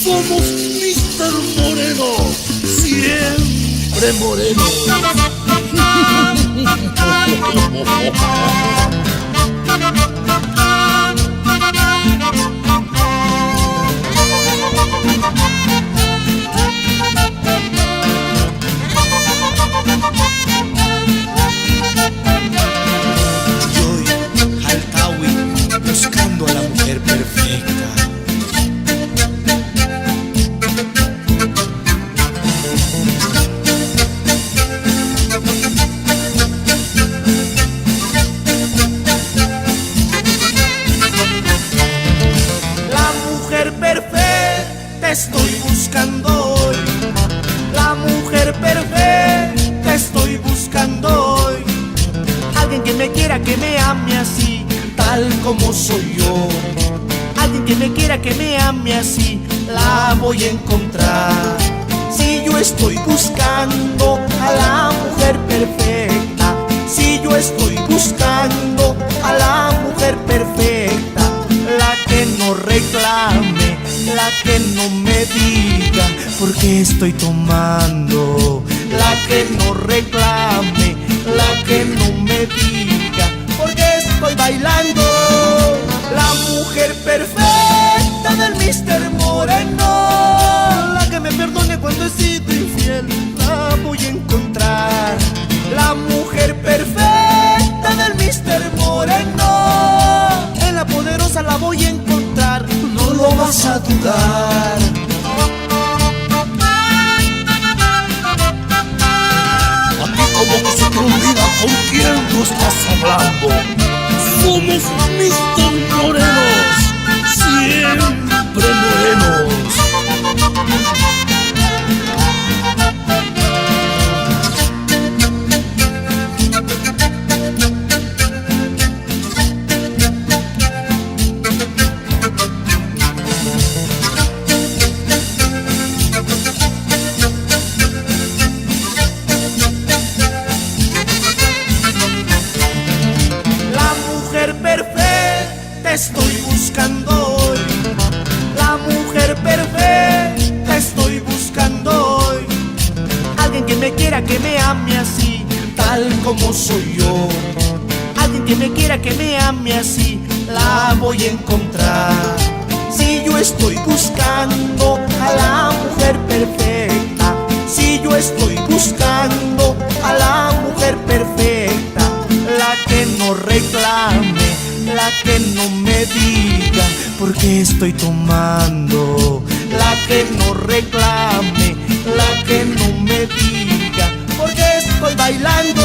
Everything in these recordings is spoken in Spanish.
Somos Mr. Moreno, siempre moreno. Buscando a la mujer perfecta. La mujer perfecta estoy buscando hoy. La mujer perfecta estoy buscando hoy. Alguien que me quiera, que me ame así, tal como soy yo. Alguien que me quiera, que me ame así, la voy a encontrar. Si yo estoy buscando a la mujer perfecta, si yo estoy buscando a la mujer perfecta, la que no reclame, la que no me diga por qué estoy tomando, la que no reclame, la que no me diga por qué estoy bailando. La mujer perfecta del Mr. Moreno, la que me perdone cuando he sido infiel, la voy a encontrar. La mujer perfecta del Mr. Moreno, en la poderosa la voy a encontrar, no lo vas a dudar. A ti como que se te olvida con quién tú estás hablando. Somos Mr. Morenos, siempre morenos. Estoy buscando hoy. La mujer perfecta estoy buscando hoy. Alguien que me quiera, que me ame así, tal como soy yo. Alguien que me quiera, que me ame así, la voy a encontrar. Si yo estoy buscando a la mujer perfecta, si yo estoy buscando a la mujer perfecta, la que no reclame, la que no me diga por qué estoy tomando, la que no reclame, la que no me diga por qué estoy bailando.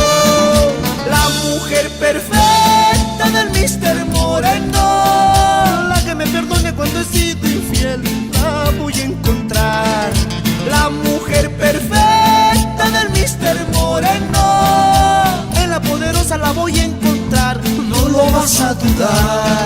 La mujer perfecta del Mr. Moreno, la que me perdone cuando he sido infiel, la voy a encontrar. La mujer perfecta del Mr. Moreno, en la poderosa la voy a encontrar, no lo vas a dudar.